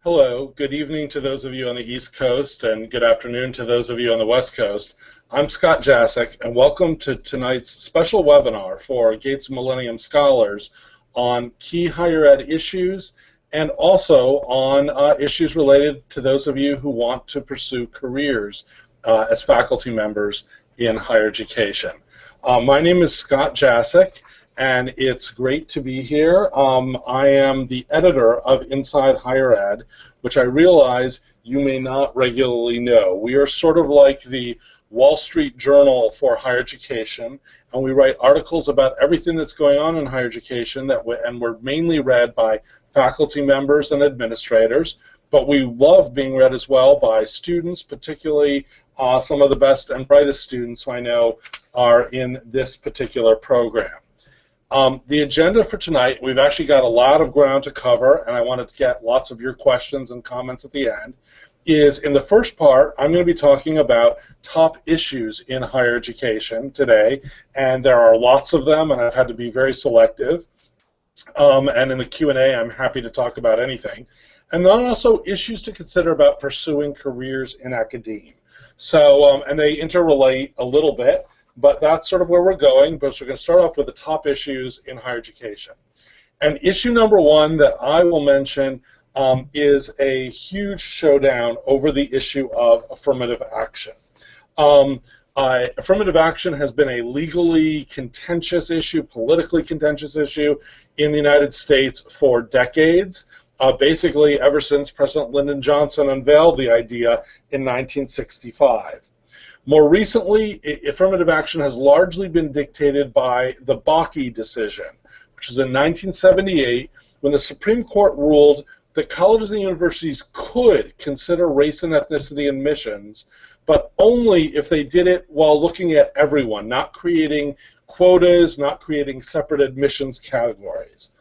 Hello, good evening to those of you on the East Coast, and good afternoon to those of you on the West Coast. I'm Scott Jasek, and welcome to tonight's special webinar for Gates Millennium Scholars on key higher ed issues and also on issues related to those of you who want to pursue careers as faculty members in higher education. My name is Scott Jasek, and it's great to be here. I am the editor of Inside Higher Ed, which I realize you may not regularly know. We are sort of like the Wall Street Journal for higher education, and we write articles about everything that's going on in higher education, and we're mainly read by faculty members and administrators, but we love being read as well by students, particularly some of the best and brightest students who I know are in this particular program. The agenda for tonight, we've actually got a lot of ground to cover, and I wanted to get lots of your questions and comments at the end, is in the first part, I'm going to be talking about top issues in higher education today, and there are lots of them, and I've had to be very selective. And in the Q&A, I'm happy to talk about anything. And then also issues to consider about pursuing careers in academia. So, and they interrelate a little bit, but that's sort of where we're going. But we're going to start off with the top issues in higher education. And issue number one that I will mention is a huge showdown over the issue of affirmative action. Affirmative action has been a legally contentious issue, politically contentious issue in the United States for decades, basically ever since President Lyndon Johnson unveiled the idea in 1965. More recently, affirmative action has largely been dictated by the Bakke decision, which was in 1978 when the Supreme Court ruled that colleges and universities could consider race and ethnicity admissions, but only if they did it while looking at everyone, not creating quotas, not creating separate admissions categories.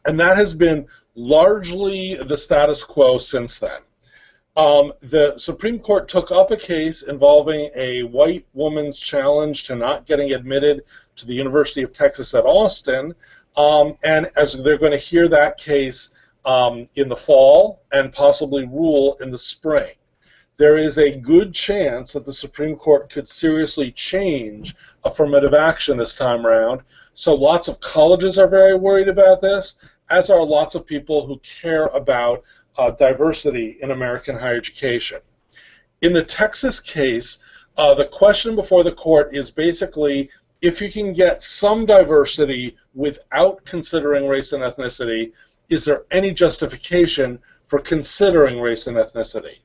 And that has been largely the status quo since then. The Supreme Court took up a case involving a white woman's challenge to not getting admitted to the University of Texas at Austin, and as they're going to hear that case in the fall and possibly rule in the spring. There is a good chance that the Supreme Court could seriously change affirmative action this time around, so lots of colleges are very worried about this, as are lots of people who care about diversity in American higher education. In the Texas case, the question before the court is basically if you can get some diversity without considering race and ethnicity, is there any justification for considering race and ethnicity?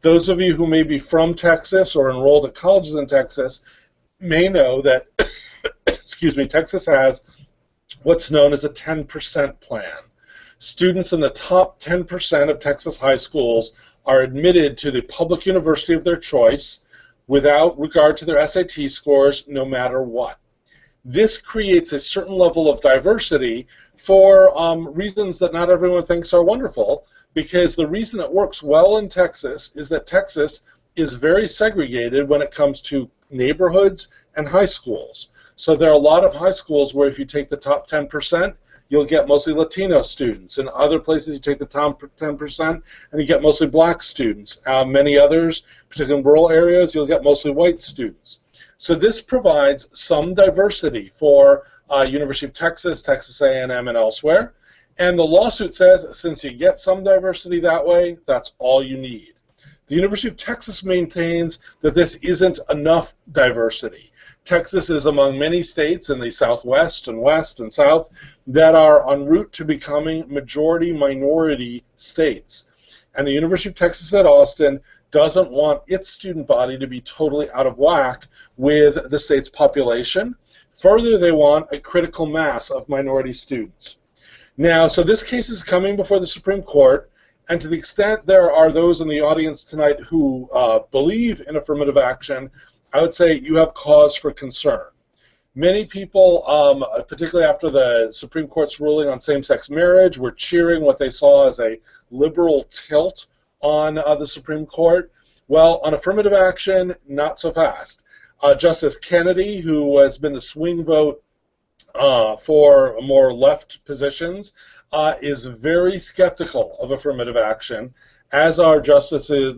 Those of you who may be from Texas or enrolled at colleges in Texas may know that excuse me, Texas has what's known as a 10% plan. Students in the top 10% of Texas high schools are admitted to the public university of their choice without regard to their SAT scores, no matter what. This creates a certain level of diversity for reasons that not everyone thinks are wonderful, because the reason it works well in Texas is that Texas is very segregated when it comes to neighborhoods and high schools. So there are a lot of high schools where if you take the top 10%, you'll get mostly Latino students. In other places, you take the top 10% and you get mostly black students. Many others, particularly in rural areas, you'll get mostly white students. So this provides some diversity for University of Texas, Texas A&M, and elsewhere. And the lawsuit says since you get some diversity that way, that's all you need. The University of Texas maintains that this isn't enough diversity. Texas is among many states in the Southwest and West and South that are en route to becoming majority-minority states. And the University of Texas at Austin doesn't want its student body to be totally out of whack with the state's population. Further, they want a critical mass of minority students. Now, so this case is coming before the Supreme Court, and to the extent there are those in the audience tonight who believe in affirmative action, I would say you have cause for concern. Many people, particularly after the Supreme Court's ruling on same-sex marriage, were cheering what they saw as a liberal tilt on the Supreme Court. Well, on affirmative action, not so fast. Justice Kennedy, who has been the swing vote for more left positions, is very skeptical of affirmative action, as are Justices,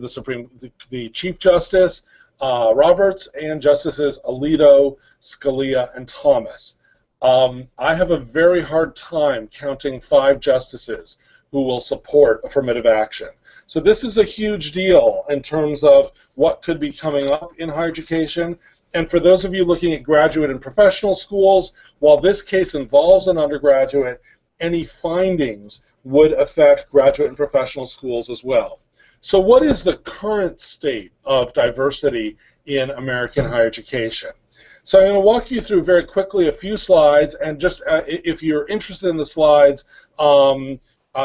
the Chief Justice Roberts, and Justices Alito, Scalia, and Thomas. I have a very hard time counting 5 justices who will support affirmative action. So this is a huge deal in terms of what could be coming up in higher education. And for those of you looking at graduate and professional schools, while this case involves an undergraduate, any findings would affect graduate and professional schools as well. So what is the current state of diversity in American higher education? So I'm going to walk you through very quickly a few slides, and just if you're interested in the slides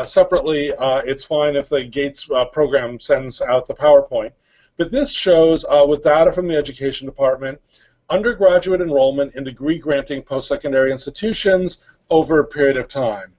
separately, it's fine if the Gates program sends out the PowerPoint. But this shows, with data from the Education Department, undergraduate enrollment in degree-granting post-secondary institutions over a period of time.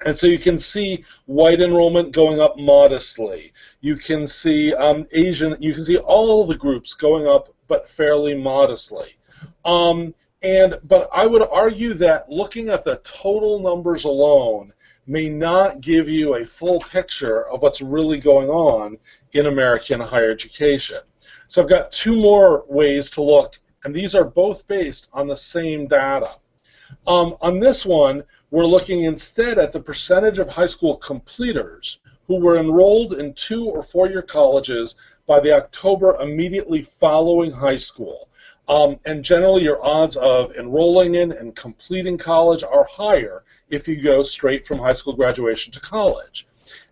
And so you can see white enrollment going up modestly. You can see Asian, you can see all the groups going up, but fairly modestly. But I would argue that looking at the total numbers alone may not give you a full picture of what's really going on in American higher education. So I've got 2 more ways to look, and these are both based on the same data. On this one, we're looking instead at the percentage of high school completers who were enrolled in 2- or 4-year colleges by the October immediately following high school. And generally, your odds of enrolling in and completing college are higher if you go straight from high school graduation to college.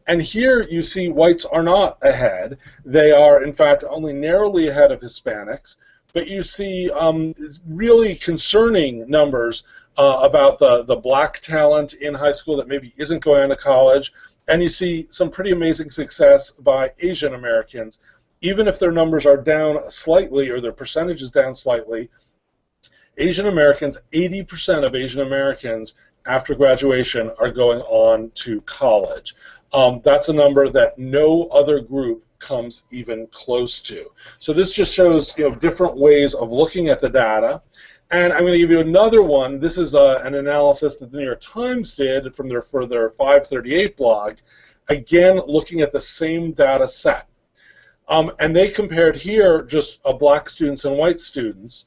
And here you see whites are not ahead. They are, in fact, only narrowly ahead of Hispanics. But you see really concerning numbers about the black talent in high school that maybe isn't going on to college. And you see some pretty amazing success by Asian Americans. Even if their numbers are down slightly or their percentage is down slightly, Asian Americans, 80% of Asian Americans after graduation are going on to college. That's a number that no other group comes even close to. So this just shows different ways of looking at the data. And I'm going to give you another one. This is an analysis that the New York Times did for their 538 blog, again looking at the same data set. And they compared here just black students and white students.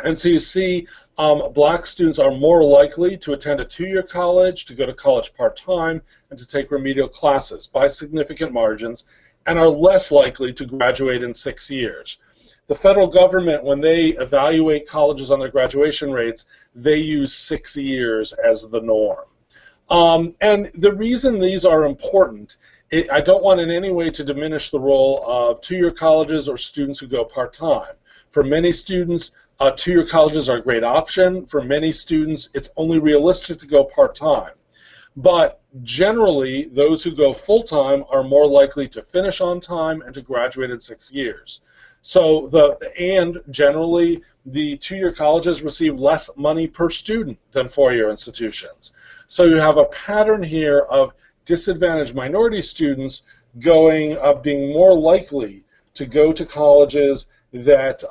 And so you see black students are more likely to attend a 2-year college, to go to college part-time, and to take remedial classes by significant margins, and are less likely to graduate in 6 years. The federal government, when they evaluate colleges on their graduation rates, they use 6 years as the norm. And the reason these are important, I don't want in any way to diminish the role of 2-year colleges or students who go part-time. For many students, 2-year colleges are a great option. For many students, it's only realistic to go part-time. But generally, those who go full-time are more likely to finish on time and to graduate in 6 years. So generally, the 2-year colleges receive less money per student than 4-year institutions. So you have a pattern here of disadvantaged minority students being more likely to go to colleges that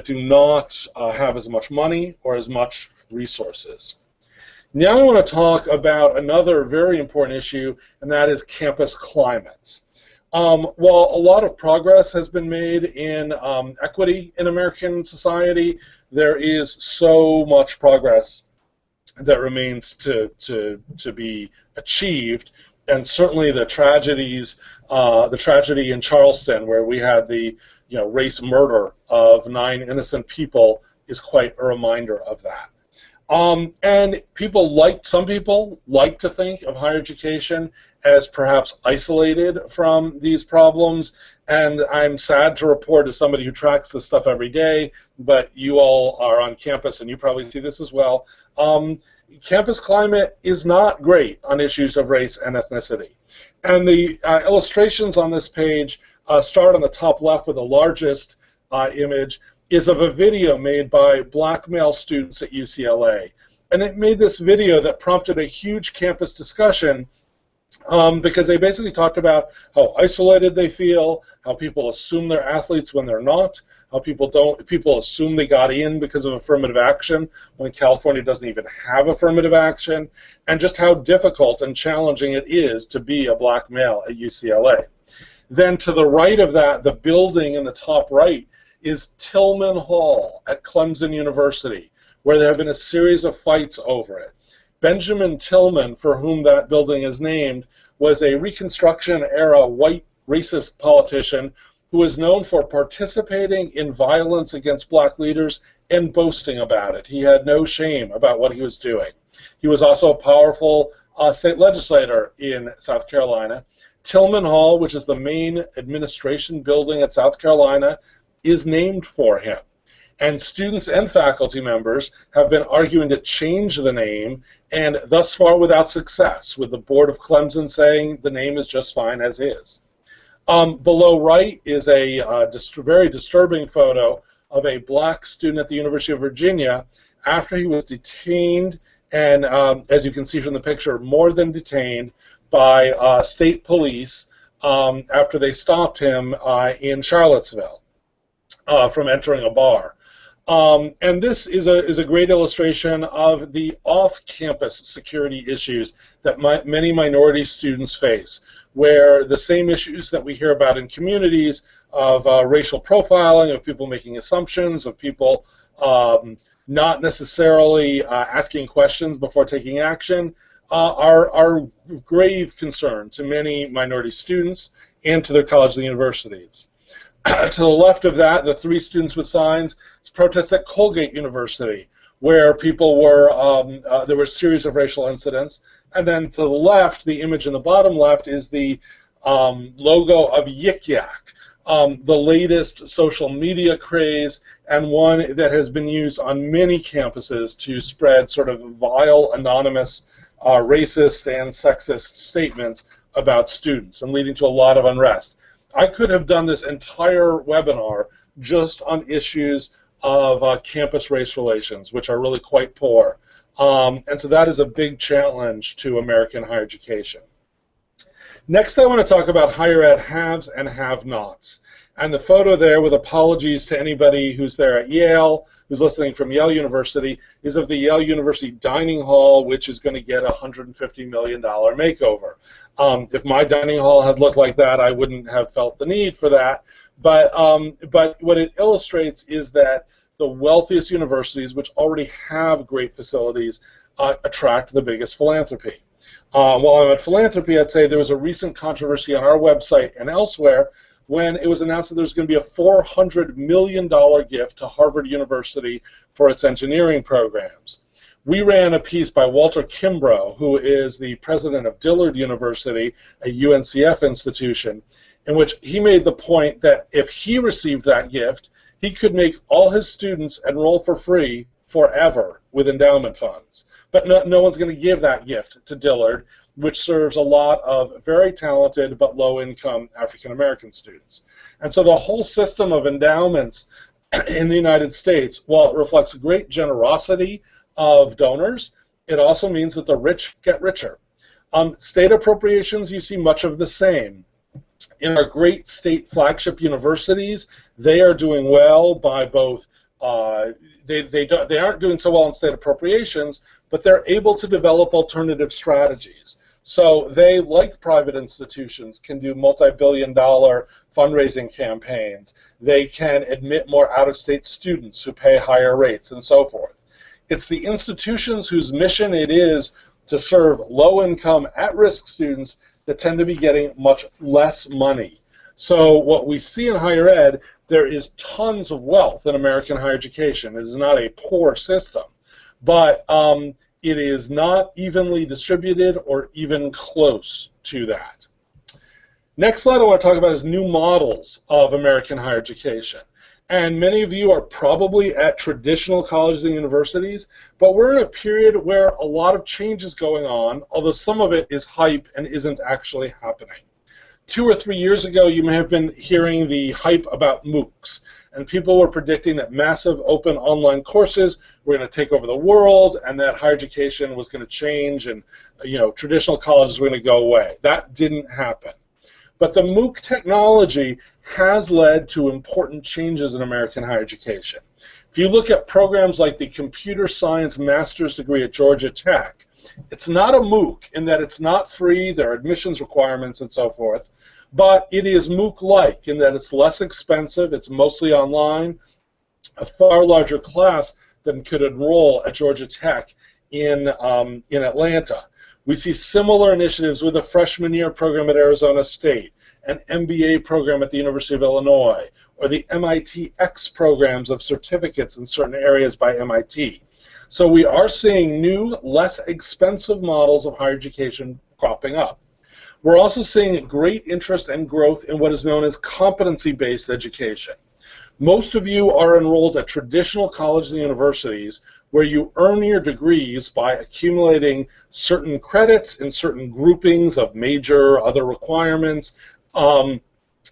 do not have as much money or as much resources. Now I want to talk about another very important issue, and that is campus climate. While a lot of progress has been made in equity in American society, there is so much progress that remains to be achieved, and certainly the tragedy in Charleston, where we had the race murder of 9 innocent people, is quite a reminder of that. And some people like to think of higher education as perhaps isolated from these problems, and I'm sad to report, as somebody who tracks this stuff every day, but you all are on campus and you probably see this as well, campus climate is not great on issues of race and ethnicity. And the illustrations on this page start on the top left with the largest image, is of a video made by black male students at UCLA. And it made this video that prompted a huge campus discussion because they basically talked about how isolated they feel, how people assume they're athletes when they're not, how people assume they got in because of affirmative action when California doesn't even have affirmative action, and just how difficult and challenging it is to be a black male at UCLA. Then to the right of that, the building in the top right is Tillman Hall at Clemson University, where there have been a series of fights over it. Benjamin Tillman, for whom that building is named, was a Reconstruction-era white racist politician who was known for participating in violence against black leaders and boasting about it. He had no shame about what he was doing. He was also a powerful state legislator in South Carolina. Tillman Hall, which is the main administration building at South Carolina, is named for him. And students and faculty members have been arguing to change the name, and thus far without success, with the board of Clemson saying the name is just fine as is. Below right is a very disturbing photo of a black student at the University of Virginia after he was detained, and as you can see from the picture, more than detained by state police after they stopped him in Charlottesville from entering a bar. And this is a great illustration of the off-campus security issues that many minority students face, where the same issues that we hear about in communities of racial profiling, of people making assumptions, of people not necessarily asking questions before taking action, are grave concern to many minority students and to their colleges and universities. To the left of that, the three students with signs, it's protests at Colgate University, where people were, there were a series of racial incidents. And then to the left, the image in the bottom left is the logo of Yik Yak, the latest social media craze, and one that has been used on many campuses to spread sort of vile, anonymous, racist and sexist statements about students, and leading to a lot of unrest. I could have done this entire webinar just on issues of campus race relations, which are really quite poor. And so that is a big challenge to American higher education. Next, I want to talk about higher ed haves and have-nots. And the photo there, with apologies to anybody who's there at Yale, who's listening from Yale University, is of the Yale University dining hall, which is going to get a $150 million makeover. If my dining hall had looked like that, I wouldn't have felt the need for that. But what it illustrates is that the wealthiest universities, which already have great facilities, attract the biggest philanthropy. While I'm at philanthropy, I'd say there was a recent controversy on our website and elsewhere when it was announced that there was going to be a $400 million gift to Harvard University for its engineering programs. We ran a piece by Walter Kimbrough, who is the president of Dillard University, a UNCF institution, in which he made the point that if he received that gift, he could make all his students enroll for free forever with endowment funds. But no one's going to give that gift to Dillard, which serves a lot of very talented but low-income African-American students. And so the whole system of endowments in the United States, while it reflects great generosity of donors, it also means that the rich get richer. State appropriations, you see much of the same. In our great state flagship universities, they are doing well by both, they aren't doing so well in state appropriations, but they're able to develop alternative strategies. So they, like private institutions, can do multi-billion-dollar fundraising campaigns. They can admit more out-of-state students who pay higher rates and so forth. It's the institutions whose mission it is to serve low-income, at-risk students that tend to be getting much less money. So what we see in higher ed, there is tons of wealth in American higher education. It is not a poor system, but it is not evenly distributed or even close to that. Next slide I want to talk about is new models of American higher education. And many of you are probably at traditional colleges and universities, but we're in a period where a lot of change is going on, although some of it is hype and isn't actually happening. 2 or 3 years ago, you may have been hearing the hype about MOOCs, and people were predicting that massive open online courses were going to take over the world, and that higher education was going to change, and traditional colleges were going to go away. That didn't happen. But the MOOC technology has led to important changes in American higher education. If you look at programs like the Computer Science Master's degree at Georgia Tech, it's not a MOOC in that it's not free, there are admissions requirements and so forth, but it is MOOC-like in that it's less expensive, it's mostly online, a far larger class than could enroll at Georgia Tech in Atlanta. We see similar initiatives with a freshman year program at Arizona State, an MBA program at the University of Illinois, or the MIT X programs of certificates in certain areas by MIT. So we are seeing new, less expensive models of higher education cropping up. We're also seeing great interest and growth in what is known as competency-based education. Most of you are enrolled at traditional colleges and universities where you earn your degrees by accumulating certain credits in certain groupings of major, other requirements, and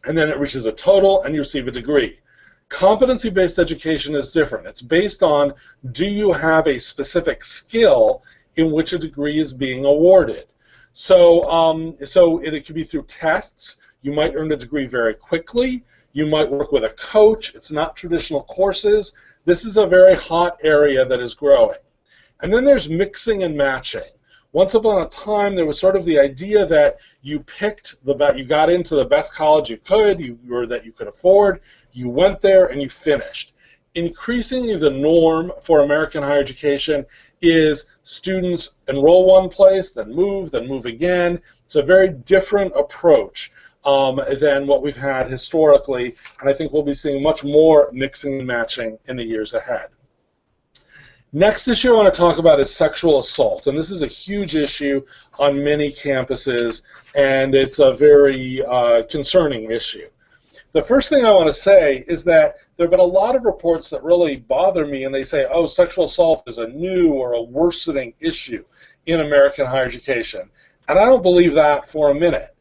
then it reaches a total and you receive a degree. Competency-based education is different. It's based on, do you have a specific skill in which a degree is being awarded? So it could be through tests. You might earn a degree very quickly. You might work with a coach. It's not traditional courses. This is a very hot area that is growing. And then there's mixing and matching. Once upon a time, there was sort of the idea that you you got into the best college you could, that you could afford, you went there and you finished. Increasingly, the norm for American higher education is students enroll one place, then move again. It's a very different approach than what we've had historically, and I think we'll be seeing much more mixing and matching in the years ahead. Next issue I want to talk about is sexual assault, and this is a huge issue on many campuses, and it's a very concerning issue. The first thing I want to say is that there have been a lot of reports that really bother me, and they say, oh, sexual assault is a new or a worsening issue in American higher education, and I don't believe that for a minute.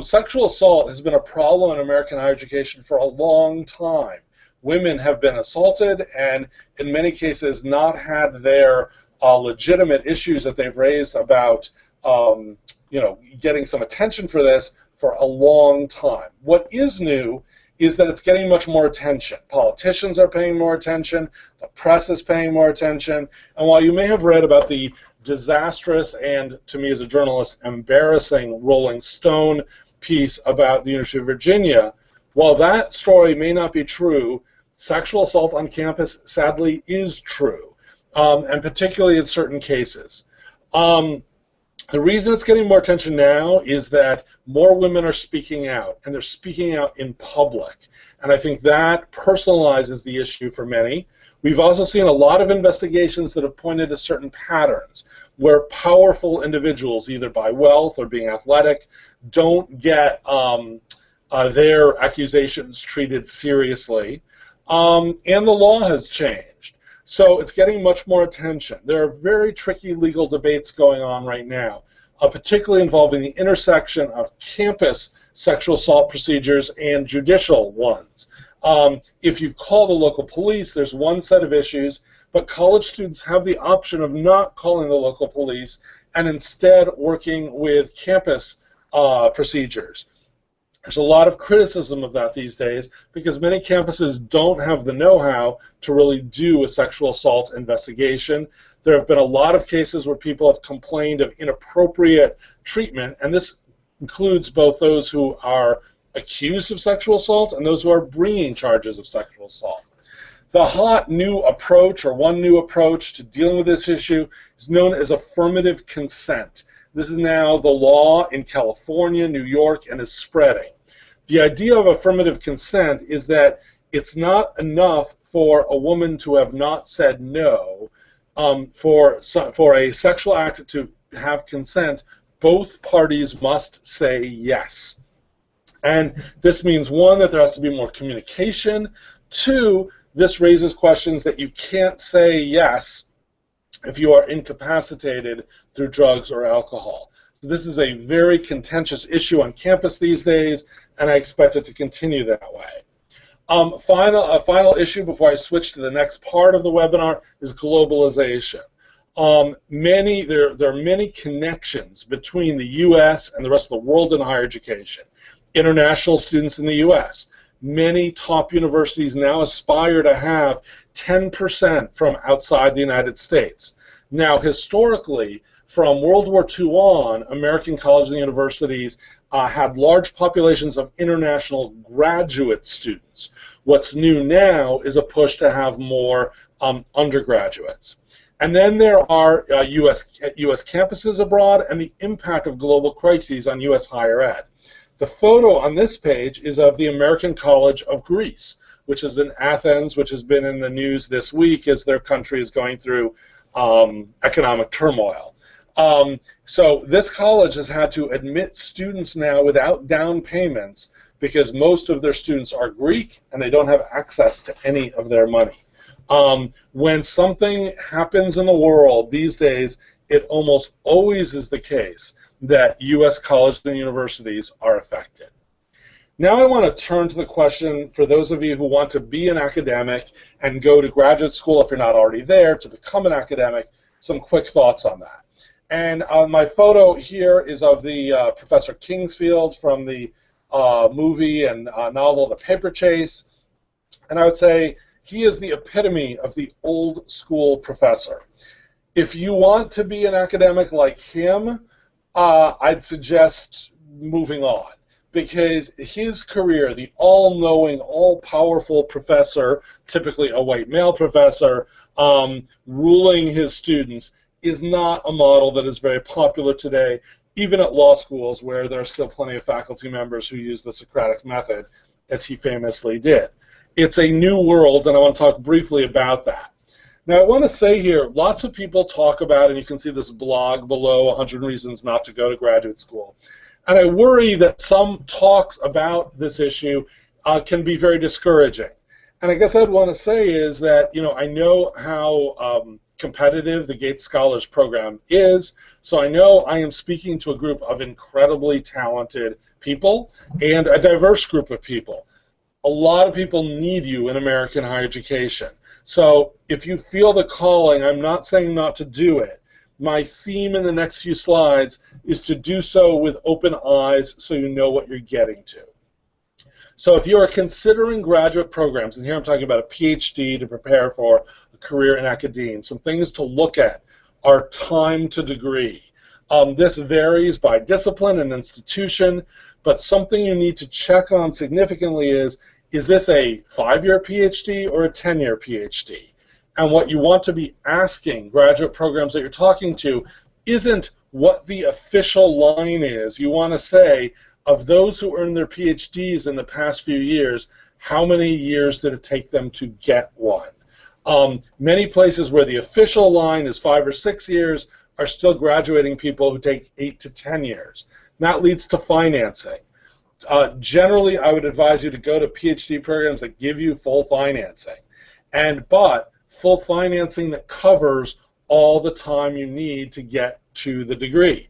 Sexual assault has been a problem in American higher education for a long time. Women have been assaulted and in many cases not had their legitimate issues that they've raised about getting some attention for this for a long time. What is new is that it's getting much more attention. Politicians are paying more attention, the press is paying more attention, and while you may have read about the disastrous and, to me as a journalist, embarrassing Rolling Stone piece about the University of Virginia, while that story may not be true, sexual assault on campus sadly is true, and particularly in certain cases. The reason it's getting more attention now is that more women are speaking out, and they're speaking out in public. And I think that personalizes the issue for many. We've also seen a lot of investigations that have pointed to certain patterns where powerful individuals, either by wealth or being athletic, don't get their accusations treated seriously. And the law has changed. So it's getting much more attention. There are very tricky legal debates going on right now, particularly involving the intersection of campus sexual assault procedures and judicial ones. If you call the local police, there's one set of issues, but college students have the option of not calling the local police and instead working with campus procedures. There's a lot of criticism of that these days because many campuses don't have the know-how to really do a sexual assault investigation. There have been a lot of cases where people have complained of inappropriate treatment, and this includes both those who are accused of sexual assault and those who are bringing charges of sexual assault. The hot new approach, or one new approach to dealing with this issue, is known as affirmative consent. This is now the law in California, New York, and is spreading. The idea of affirmative consent is that it's not enough for a woman to have not said no. For a sexual act to have consent, both parties must say yes. And this means, one, that there has to be more communication. Two, this raises questions that you can't say yes if you are incapacitated through drugs or alcohol. So this is a very contentious issue on campus these days, and I expect it to continue that way. A final issue before I switch to the next part of the webinar is globalization. There are many connections between the U.S. and the rest of the world in higher education. International students in the U.S. Many top universities now aspire to have 10% from outside the United States. Now, historically, from World War II on, American colleges and universities had large populations of international graduate students. What's new now is a push to have more undergraduates. And then there are U.S. campuses abroad and the impact of global crises on U.S. higher ed. The photo on this page is of the American College of Greece, which is in Athens, which has been in the news this week as their country is going through economic turmoil. So this college has had to admit students now without down payments because most of their students are Greek and they don't have access to any of their money. When something happens in the world these days, it almost always is the case that U.S. colleges and universities are affected. Now I want to turn to the question for those of you who want to be an academic and go to graduate school if you're not already there to become an academic, some quick thoughts on that. And my photo here is of the Professor Kingsfield from the movie and novel The Paper Chase. And I would say he is the epitome of the old school professor. If you want to be an academic like him, I'd suggest moving on, because his career, the all-knowing, all-powerful professor, typically a white male professor, ruling his students, is not a model that is very popular today, even at law schools where there are still plenty of faculty members who use the Socratic method, as he famously did. It's a new world, and I want to talk briefly about that. Now, I want to say here, lots of people talk about, and you can see this blog below, 100 Reasons Not to Go to Graduate School. And I worry that some talks about this issue can be very discouraging. And I guess I'd want to say is that, I know how competitive the Gates Scholars Program is, so I know I am speaking to a group of incredibly talented people and a diverse group of people. A lot of people need you in American higher education. So if you feel the calling, I'm not saying not to do it. My theme in the next few slides is to do so with open eyes so you know what you're getting to. So if you are considering graduate programs, and here I'm talking about a PhD to prepare for a career in academia, some things to look at are time to degree. This varies by discipline and institution, but something you need to check on significantly is this a 5-year PhD or a 10-year PhD? And what you want to be asking graduate programs that you're talking to isn't what the official line is. You want to say, of those who earned their PhDs in the past few years, how many years did it take them to get one? Many places where the official line is 5 or 6 years are still graduating people who take 8 to 10 years. That leads to financing. Generally, I would advise you to go to PhD programs that give you full financing, but full financing that covers all the time you need to get to the degree.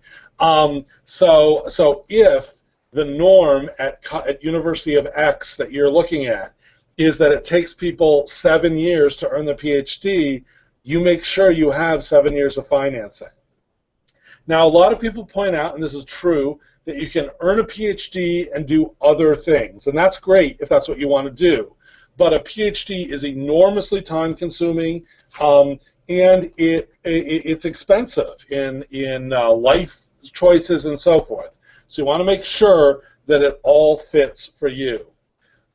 So if the norm at University of X that you're looking at is that it takes people 7 years to earn the PhD, you make sure you have 7 years of financing. Now, a lot of people point out, and this is true, that you can earn a PhD and do other things, and that's great if that's what you want to do. But a PhD is enormously time-consuming, and it's expensive in life choices and so forth. So you want to make sure that it all fits for you.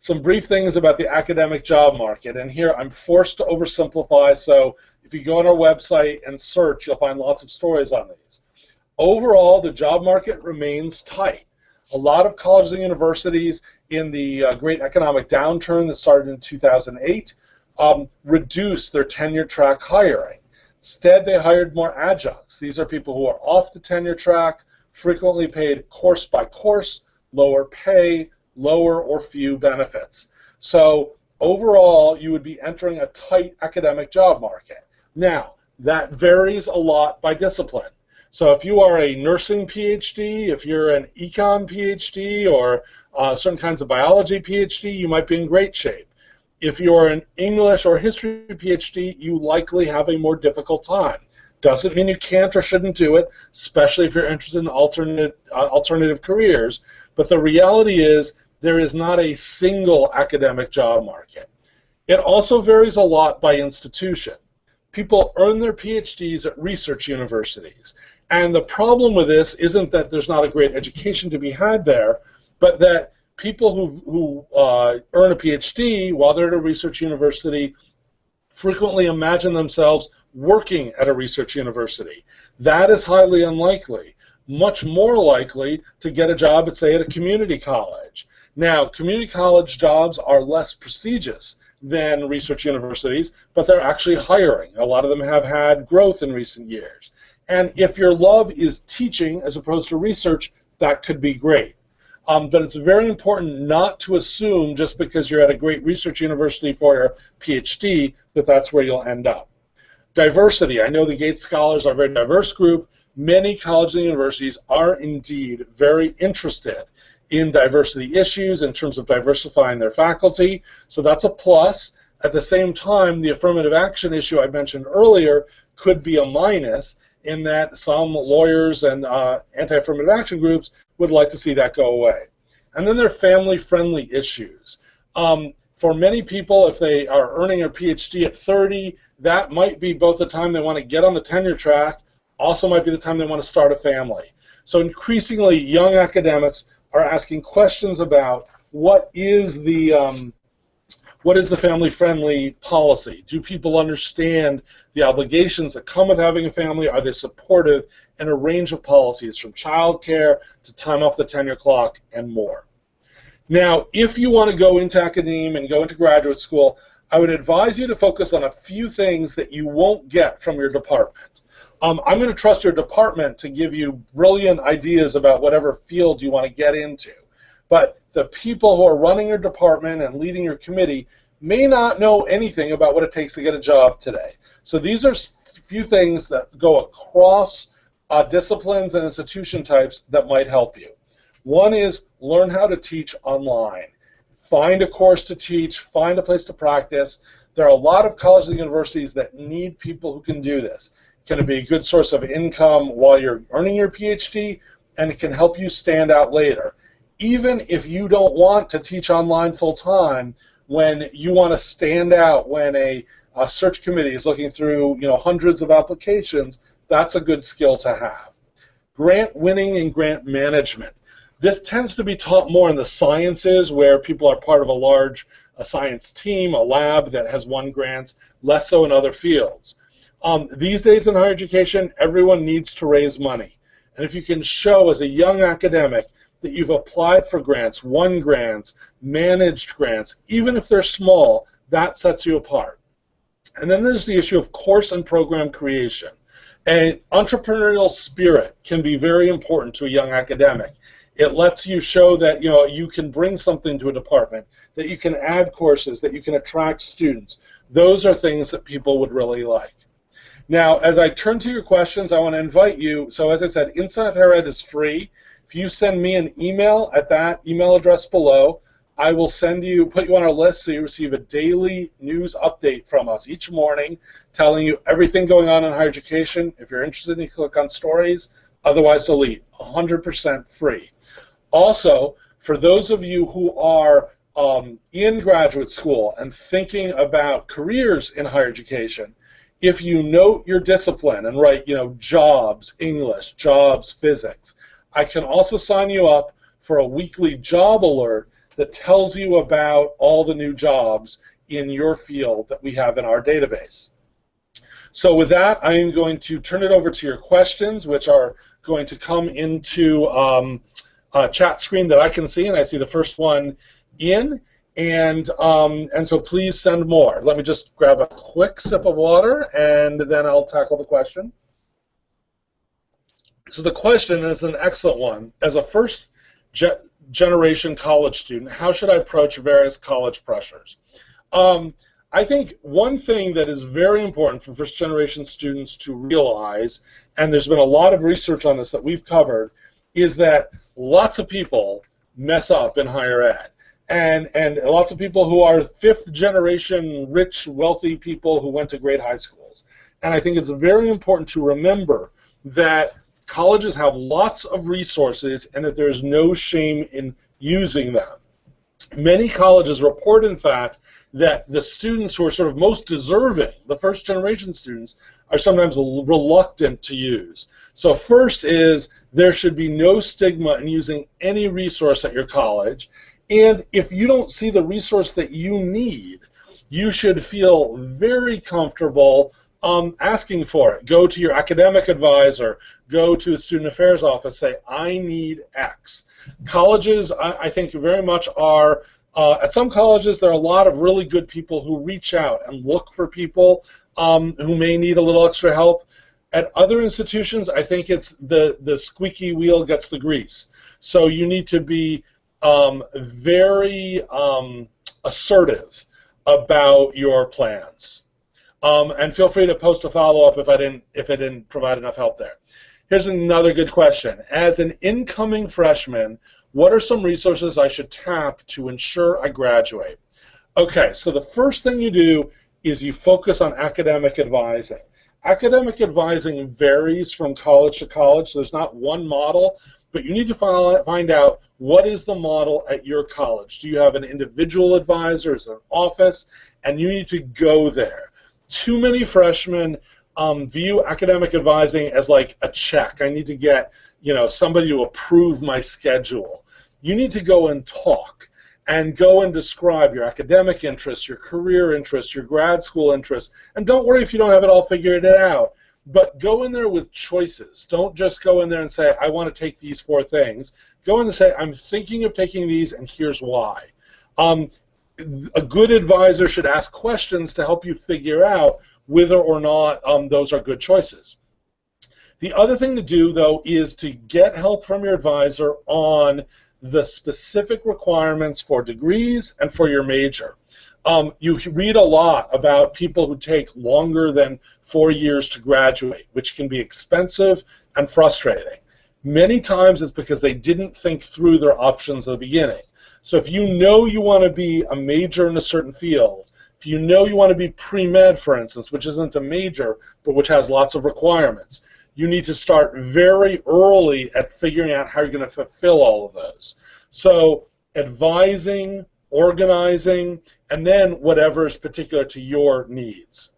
Some brief things about the academic job market, and here I'm forced to oversimplify, so if you go on our website and search, you'll find lots of stories on these. Overall, the job market remains tight. A lot of colleges and universities in the great economic downturn that started in 2008 reduced their tenure track hiring. Instead, they hired more adjuncts. These are people who are off the tenure track, frequently paid course by course, lower pay, lower or few benefits. So overall, you would be entering a tight academic job market. Now, that varies a lot by discipline. So if you are a nursing PhD, if you're an econ PhD, or certain kinds of biology PhD, you might be in great shape. If you're an English or history PhD, you likely have a more difficult time. Doesn't mean you can't or shouldn't do it, especially if you're interested in alternative careers. But the reality is there is not a single academic job market. It also varies a lot by institution. People earn their PhDs at research universities. And the problem with this isn't that there's not a great education to be had there, but that people who earn a PhD while they're at a research university frequently imagine themselves working at a research university. That is highly unlikely. Much more likely to get a job at, say, at a community college. Now, community college jobs are less prestigious than research universities, but they're actually hiring. A lot of them have had growth in recent years. And if your love is teaching as opposed to research, that could be great. But it's very important not to assume just because you're at a great research university for your PhD that that's where you'll end up. Diversity. I know the Gates Scholars are a very diverse group. Many colleges and universities are indeed very interested in diversity issues in terms of diversifying their faculty, so that's a plus. At the same time, the affirmative action issue I mentioned earlier could be a minus in that some lawyers and anti-affirmative action groups would like to see that go away. And then there are family-friendly issues. For many people, if they are earning a PhD at 30, that might be both the time they want to get on the tenure track, also might be the time they want to start a family. So increasingly, young academics are asking questions about what is the family-friendly policy? Do people understand the obligations that come with having a family? Are they supportive? And a range of policies from childcare to time off the tenure clock and more. Now, if you want to go into academia and go into graduate school, I would advise you to focus on a few things that you won't get from your department. I'm going to trust your department to give you brilliant ideas about whatever field you want to get into. But the people who are running your department and leading your committee may not know anything about what it takes to get a job today. So these are a few things that go across disciplines and institution types that might help you. One is learn how to teach online. Find a course to teach, find a place to practice. There are a lot of colleges and universities that need people who can do this. Can it be a good source of income while you're earning your PhD, and it can help you stand out later. Even if you don't want to teach online full-time, when you want to stand out, when a search committee is looking through hundreds of applications, that's a good skill to have. Grant winning and grant management. This tends to be taught more in the sciences where people are part of a science team, a lab that has won grants, less so in other fields. These days in higher education, everyone needs to raise money. And if you can show as a young academic that you've applied for grants, won grants, managed grants, even if they're small, that sets you apart. And then there's the issue of course and program creation. An entrepreneurial spirit can be very important to a young academic. It lets you show that you can bring something to a department, that you can add courses, that you can attract students. Those are things that people would really like. Now, as I turn to your questions, I want to invite you. So as I said, Inside Higher Ed is free. If you send me an email at that email address below, I will put you on our list so you receive a daily news update from us each morning telling you everything going on in higher education. If you're interested, you click on stories. Otherwise, delete. 100% free. Also, for those of you who are in graduate school and thinking about careers in higher education, if you note your discipline and write, jobs, English, jobs, physics, I can also sign you up for a weekly job alert that tells you about all the new jobs in your field that we have in our database. So with that, I am going to turn it over to your questions, which are going to come into a chat screen that I can see, and I see the first one in. And so please send more. Let me just grab a quick sip of water, and then I'll tackle the question. So the question is an excellent one. As a first-generation college student, how should I approach various college pressures? I think one thing that is very important for first-generation students to realize, and there's been a lot of research on this that we've covered, is that lots of people mess up in higher ed. And lots of people who are fifth-generation rich, wealthy people who went to great high schools. and I think it's very important to remember that colleges have lots of resources and that there's no shame in using them. Many colleges report, in fact, that the students who are sort of most deserving, the first generation students, are sometimes reluctant to use. So first is there should be no stigma in using any resource at your college, and if you don't see the resource that you need, you should feel very comfortable asking for it. Go to your academic advisor, go to the student affairs office, say, I need X. Colleges, I think, very much are, at some colleges, there are a lot of really good people who reach out and look for people who may need a little extra help. At other institutions, I think it's the squeaky wheel gets the grease. So you need to be very assertive about your plans. And feel free to post a follow-up if I didn't provide enough help there. Here's another good question. As an incoming freshman, what are some resources I should tap to ensure I graduate? Okay, so the first thing you do is you focus on academic advising. Academic advising varies from college to college, so there's not one model, but you need to find out what is the model at your college. Do you have an individual advisor? Is there an office? And you need to go there. Too many freshmen view academic advising as like a check. I need to get, somebody to approve my schedule. You need to go and talk and go and describe your academic interests, your career interests, your grad school interests. And don't worry if you don't have it all figured out, but go in there with choices. Don't just go in there and say, I want to take these 4 things. Go in and say, I'm thinking of taking these, and here's why. A good advisor should ask questions to help you figure out whether or not those are good choices. The other thing to do, though, is to get help from your advisor on the specific requirements for degrees and for your major. You read a lot about people who take longer than 4 years to graduate, which can be expensive and frustrating. Many times it's because they didn't think through their options at the beginning. So if you know you want to be a major in a certain field, if you know you want to be pre-med, for instance, which isn't a major, but which has lots of requirements, you need to start very early at figuring out how you're going to fulfill all of those. So advising, organizing, and then whatever is particular to your needs.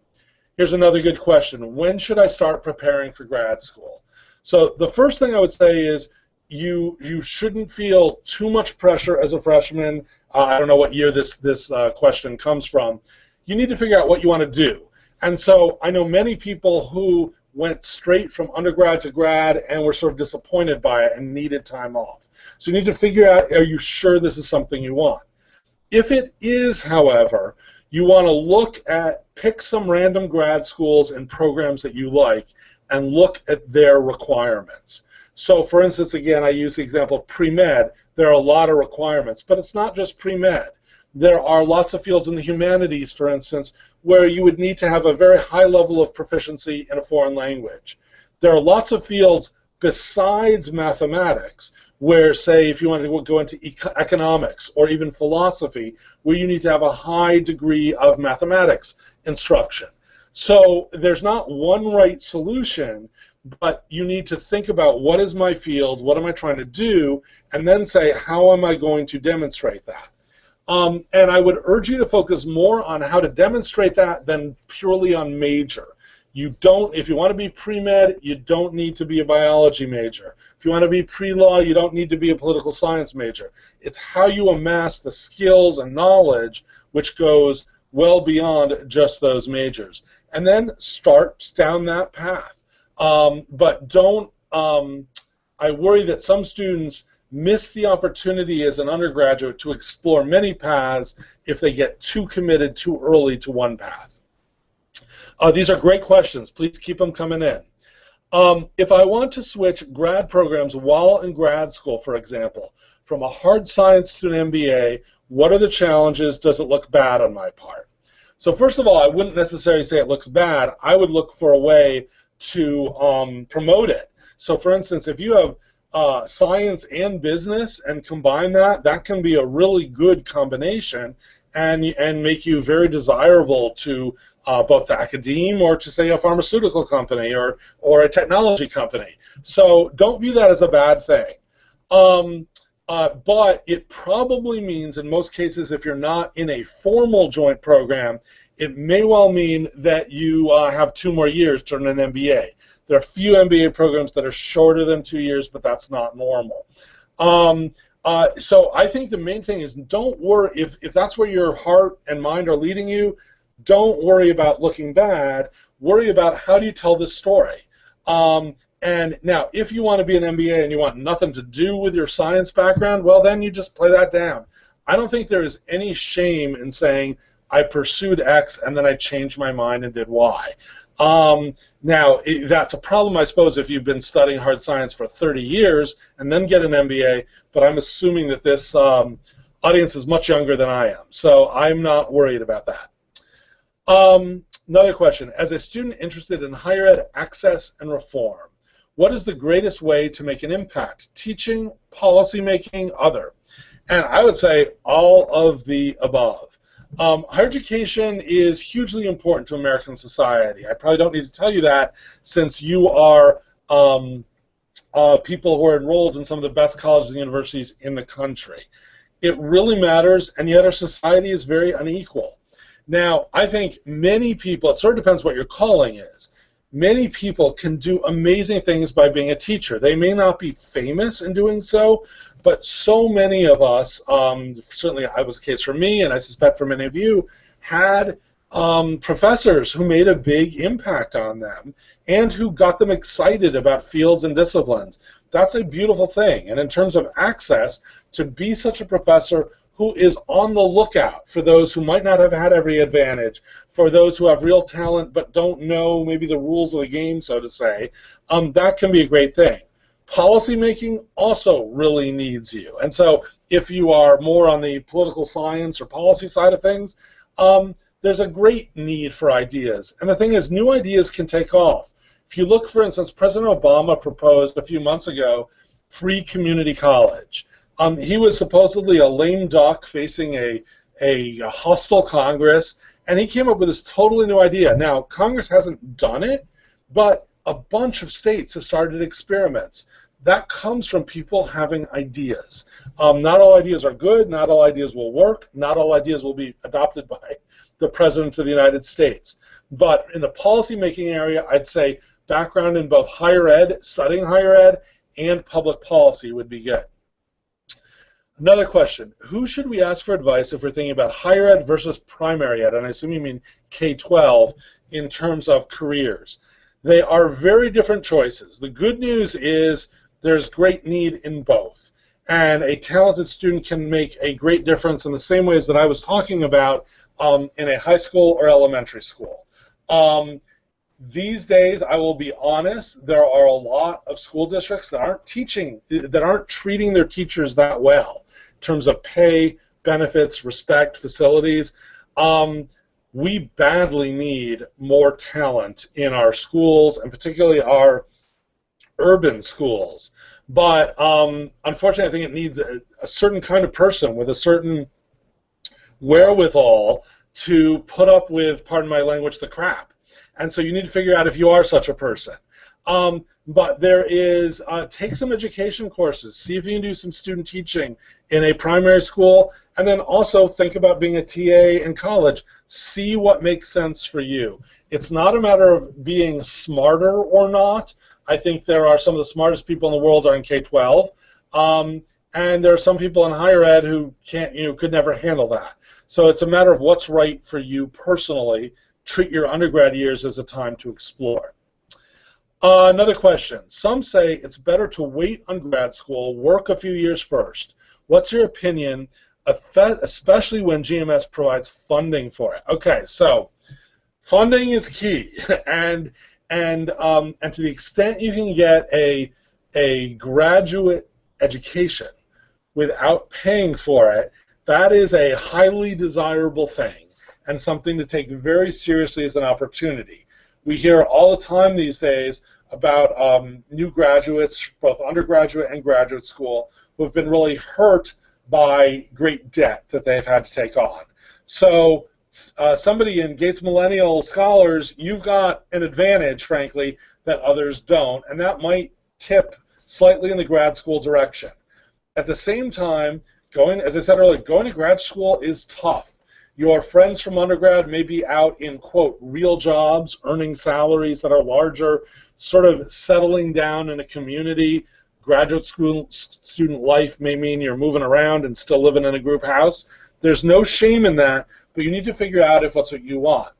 Here's another good question. When should I start preparing for grad school? So the first thing I would say is you shouldn't feel too much pressure as a freshman. I don't know what year this question comes from. You need to figure out what you want to do. And so I know many people who went straight from undergrad to grad and were sort of disappointed by it and needed time off. So you need to figure out, are you sure this is something you want? If it is, however, you want to pick some random grad schools and programs that you like and look at their requirements. So, for instance, again, I use the example of pre-med. There are a lot of requirements, but it's not just pre-med. There are lots of fields in the humanities, for instance, where you would need to have a very high level of proficiency in a foreign language. There are lots of fields besides mathematics where, say, if you want to go into economics or even philosophy, where you need to have a high degree of mathematics instruction. So there's not one right solution, but you need to think about what is my field, what am I trying to do, and then say, how am I going to demonstrate that? And I would urge you to focus more on how to demonstrate that than purely on major. If you want to be pre-med, you don't need to be a biology major. If you want to be pre-law, you don't need to be a political science major. It's how you amass the skills and knowledge which goes well beyond just those majors. And then start down that path. But don't, I worry that some students miss the opportunity as an undergraduate to explore many paths if they get too committed too early to one path. These are great questions. Please keep them coming in. If I want to switch grad programs while in grad school, for example, from a hard science to an MBA, what are the challenges? Does it look bad on my part? So first of all, I wouldn't necessarily say it looks bad. I would look for a way to promote it. So for instance, if you have science and business and combine that, that can be a really good combination. and make you very desirable to both to academe or to, say, a pharmaceutical company or a technology company. So don't view that as a bad thing. But it probably means, in most cases, if you're not in a formal joint program, it may well mean that you have 2 more years to earn an MBA. There are a few MBA programs that are shorter than 2 years, but that's not normal. So I think the main thing is, don't worry, if that's where your heart and mind are leading you, don't worry about looking bad. Worry about how do you tell this story. And now, if you want to be an MBA and you want nothing to do with your science background, well, then you just play that down. I don't think there is any shame in saying, I pursued X and then I changed my mind and did Y. Now, that's a problem, I suppose, if you've been studying hard science for 30 years and then get an MBA, but I'm assuming that this audience is much younger than I am, so I'm not worried about that. Another question. As a student interested in higher ed access and reform, what is the greatest way to make an impact? Teaching, policy making, other? And I would say all of the above. Higher education is hugely important to American society. I probably don't need to tell you that, since you are people who are enrolled in some of the best colleges and universities in the country. It really matters, and yet our society is very unequal. Now, I think many people, it sort of depends what your calling is. Many people can do amazing things by being a teacher. They may not be famous in doing so, but so many of us, certainly it was the case for me, and I suspect for many of you, had professors who made a big impact on them and who got them excited about fields and disciplines. That's a beautiful thing. And in terms of access, to be such a professor who is on the lookout for those who might not have had every advantage, for those who have real talent but don't know maybe the rules of the game, so to say, that can be a great thing. Policy making also really needs you. And so if you are more on the political science or policy side of things, there's a great need for ideas. And the thing is, new ideas can take off. If you look, for instance, President Obama proposed a few months ago free community college. He was supposedly a lame duck facing a hostile Congress, and he came up with this totally new idea. Now, Congress hasn't done it, but a bunch of states have started experiments. That comes from people having ideas. Not all ideas are good, not all ideas will work, not all ideas will be adopted by the President of the United States. But in the policy-making area, I'd say background in both higher ed, studying higher ed, and public policy would be good. Another question, who should we ask for advice if we're thinking about higher ed versus primary ed, and I assume you mean K-12, in terms of careers? They are very different choices. The good news is there's great need in both, and a talented student can make a great difference in the same ways that I was talking about in a high school or elementary school. These days, I will be honest, there are a lot of school districts that aren't treating their teachers that well in terms of pay, benefits, respect, facilities. We badly need more talent in our schools, and particularly our urban schools. But unfortunately, I think it needs a certain kind of person with a certain wherewithal to put up with, pardon my language, the crap. And so you need to figure out if you are such a person. But there is, take some education courses, see if you can do some student teaching in a primary school, and then also think about being a TA in college. See what makes sense for you. It's not a matter of being smarter or not. I think there are some of the smartest people in the world are in K-12, and there are some people in higher ed who can't, could never handle that. So it's a matter of what's right for you personally. Treat your undergrad years as a time to explore. Another question. Some say it's better to wait on grad school, work a few years first. What's your opinion, especially when GMS provides funding for it? Okay, so funding is key, and to the extent you can get a graduate education without paying for it, that is a highly desirable thing and something to take very seriously as an opportunity. We hear all the time these days about new graduates, both undergraduate and graduate school, who have been really hurt by great debt that they've had to take on. So somebody in Gates Millennial Scholars, you've got an advantage, frankly, that others don't, and that might tip slightly in the grad school direction. At the same time, as I said earlier, going to grad school is tough. Your friends from undergrad may be out in, quote, real jobs, earning salaries that are larger, sort of settling down in a community. Graduate school student life may mean you're moving around and still living in a group house. There's no shame in that, but you need to figure out if that's what you want.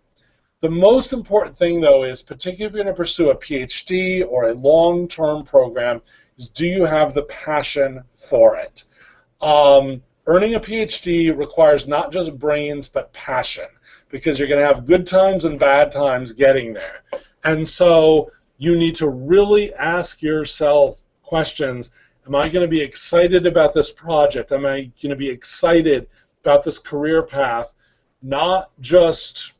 The most important thing, though, is particularly if you're going to pursue a PhD or a long-term program, is do you have the passion for it? Earning a PhD requires not just brains, but passion, because you're going to have good times and bad times getting there. And so you need to really ask yourself questions. Am I going to be excited about this project? Am I going to be excited about this career path, not just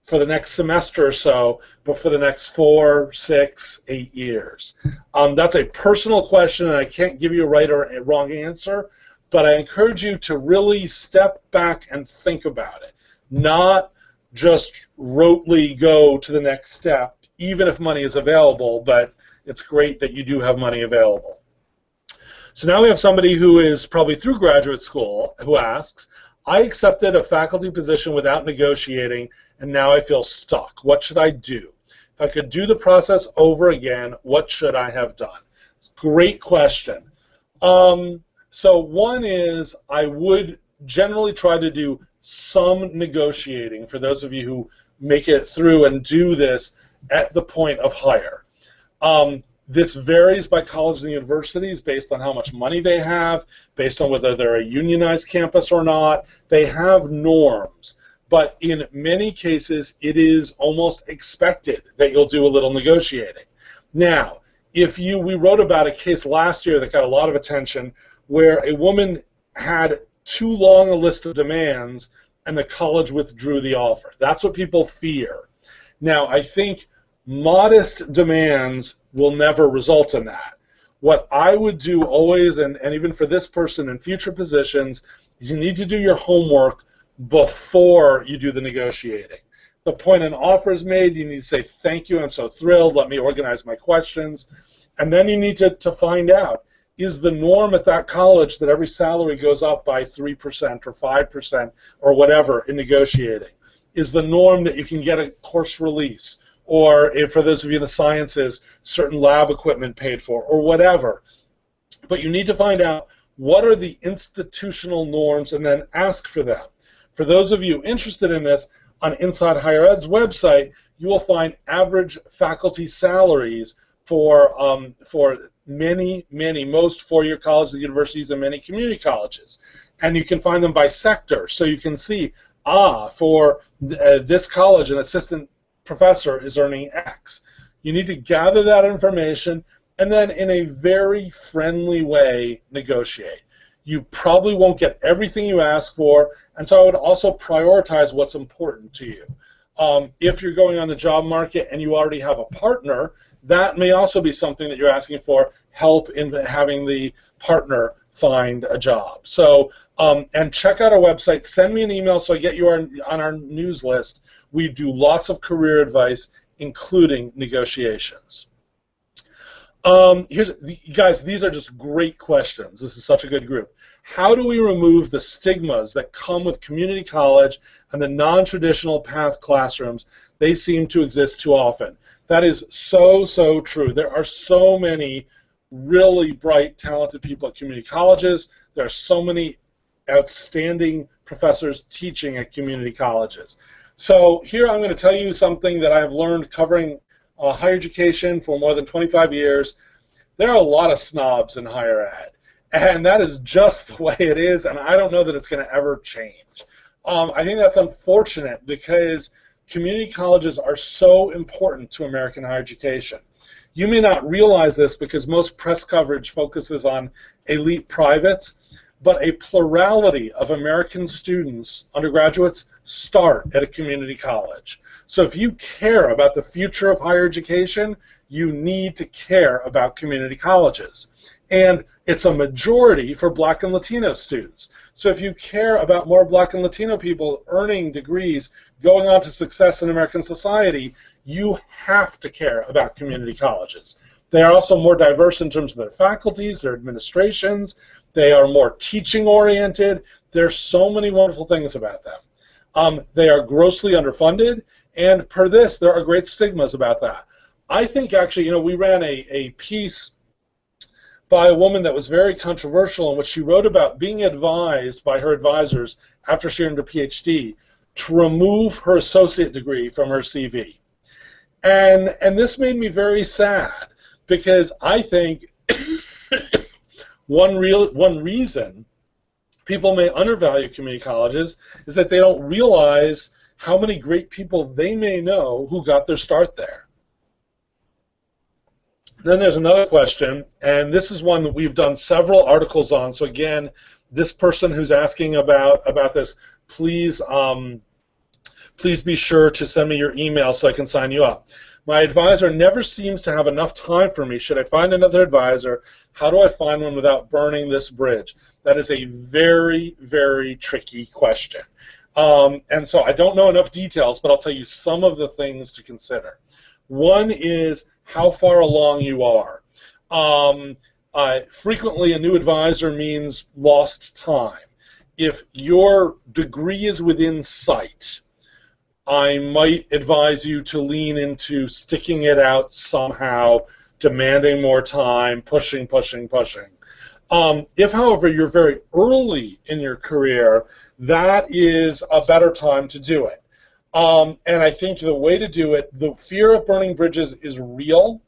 for the next semester or so, but for the next 4, 6, 8 years? That's a personal question, and I can't give you a right or a wrong answer, but I encourage you to really step back and think about it, not just rotely go to the next step, even if money is available, but it's great that you do have money available. So now we have somebody who is probably through graduate school who asks, I accepted a faculty position without negotiating, and now I feel stuck. What should I do? If I could do the process over again, what should I have done? Great question. So one is, I would generally try to do some negotiating for those of you who make it through and do this at the point of hire. This varies by colleges and universities based on how much money they have, based on whether they're a unionized campus or not. They have norms, but in many cases it is almost expected that you'll do a little negotiating. Now, we wrote about a case last year that got a lot of attention where a woman had too long a list of demands and the college withdrew the offer. That's what people fear. Now, I think modest demands will never result in that. What I would do always, and even for this person in future positions, is you need to do your homework before you do the negotiating. The point an offer is made, you need to say, thank you, I'm so thrilled, let me organize my questions. And then you need to find out, is the norm at that college that every salary goes up by 3% or 5% or whatever in negotiating? Is the norm that you can get a course release, or if, for those of you in the sciences, certain lab equipment paid for, or whatever? But you need to find out what are the institutional norms and then ask for them. For those of you interested in this, on Inside Higher Ed's website, you will find average faculty salaries for most four-year colleges and universities and many community colleges. And you can find them by sector. So you can see, for this college, an assistant professor is earning X. You need to gather that information and then in a very friendly way negotiate. You probably won't get everything you ask for, and so I would also prioritize what's important to you. If you're going on the job market and you already have a partner, that may also be something that you're asking for help in having the partner find a job. So, and check out our website. Send me an email so I get you on our news list. We do lots of career advice, including negotiations. Guys, these are just great questions. This is such a good group. How do we remove the stigmas that come with community college and the non-traditional path classrooms? They seem to exist too often. That is so, so true. There are so many really bright, talented people at community colleges. There are so many outstanding professors teaching at community colleges. So here I'm going to tell you something that I've learned covering higher education for more than 25 years. There are a lot of snobs in higher ed, and that is just the way it is, and I don't know that it's going to ever change. I think that's unfortunate because community colleges are so important to American higher education. You may not realize this because most press coverage focuses on elite privates, but a plurality of American students, undergraduates, start at a community college. So if you care about the future of higher education, you need to care about community colleges. And it's a majority for Black and Latino students. So if you care about more Black and Latino people earning degrees, going on to success in American society, you have to care about community colleges. They are also more diverse in terms of their faculties, their administrations. They are more teaching-oriented. There's so many wonderful things about them. They are grossly underfunded, and per this, there are great stigmas about that. I think actually, we ran a piece by a woman that was very controversial in which she wrote about being advised by her advisors after she earned her PhD to remove her associate degree from her CV. And this made me very sad, because I think one reason people may undervalue community colleges is that they don't realize how many great people they may know who got their start there. Then there's another question, and this is one that we've done several articles on. So again, this person who's asking about this, please be sure to send me your email so I can sign you up. My advisor never seems to have enough time for me. Should I find another advisor? How do I find one without burning this bridge? That is a very, very tricky question. And so I don't know enough details, but I'll tell you some of the things to consider. One is how far along you are. Frequently, a new advisor means lost time. If your degree is within sight, I might advise you to lean into sticking it out somehow, demanding more time, pushing. If, however, you're very early in your career, that is a better time to do it. And I think the way to do it, the fear of burning bridges is real,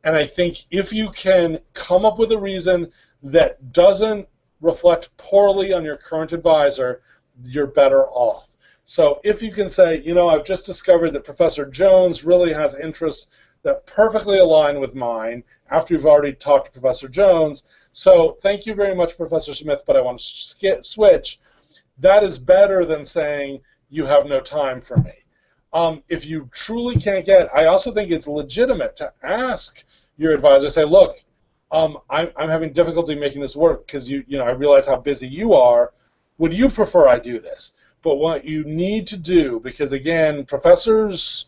and I think if you can come up with a reason that doesn't reflect poorly on your current advisor, you're better off. So if you can say, I've just discovered that Professor Jones really has interests that perfectly align with mine after you've already talked to Professor Jones, so thank you very much, Professor Smith, but I want to switch, that is better than saying, you have no time for me. If you truly can't get, I also think it's legitimate to ask your advisor, say, look, I'm having difficulty making this work because I realize how busy you are. Would you prefer I do this? But what you need to do, because again, professors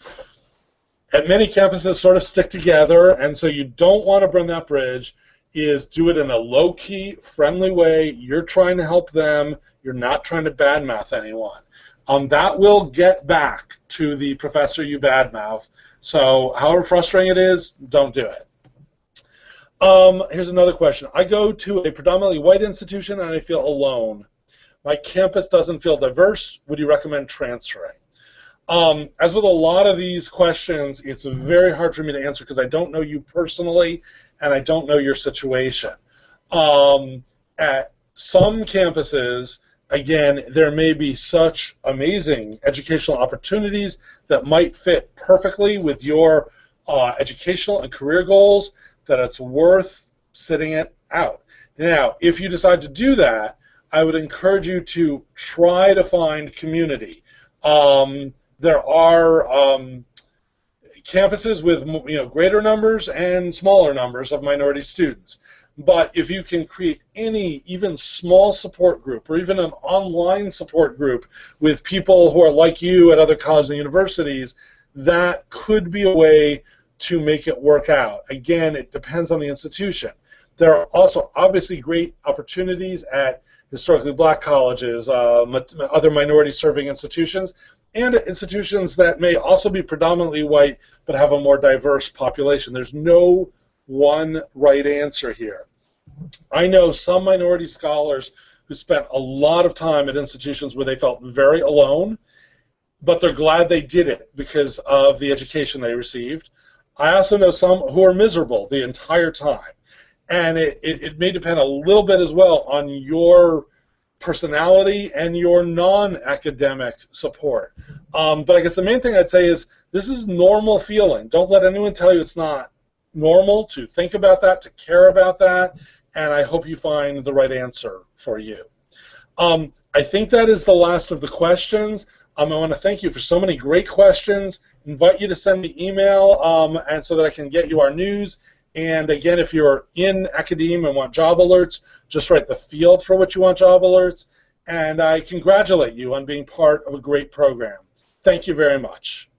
at many campuses sort of stick together, and so you don't want to burn that bridge, is do it in a low-key, friendly way. You're trying to help them. You're not trying to badmouth anyone. That will get back to the professor you badmouth. So however frustrating it is, don't do it. Here's another question. I go to a predominantly white institution and I feel alone. My campus doesn't feel diverse. Would you recommend transferring? As with a lot of these questions, it's very hard for me to answer because I don't know you personally and I don't know your situation. At some campuses, again, there may be such amazing educational opportunities that might fit perfectly with your educational and career goals that it's worth sitting it out. Now, if you decide to do that, I would encourage you to try to find community. There are campuses with greater numbers and smaller numbers of minority students. But if you can create any even small support group or even an online support group with people who are like you at other colleges and universities, that could be a way to make it work out. Again, it depends on the institution. There are also obviously great opportunities at historically black colleges, other minority-serving institutions, and institutions that may also be predominantly white but have a more diverse population. There's no one right answer here. I know some minority scholars who spent a lot of time at institutions where they felt very alone, but they're glad they did it because of the education they received. I also know some who are miserable the entire time. And it may depend a little bit as well on your personality and your non-academic support. But I guess the main thing I'd say is this is normal feeling. Don't let anyone tell you it's not normal to think about that, to care about that, and I hope you find the right answer for you. I think that is the last of the questions. I want to thank you for so many great questions. Invite you to send me email and so that I can get you our news. And again, if you're in academia and want job alerts, just write the field for which you want job alerts. And I congratulate you on being part of a great program. Thank you very much.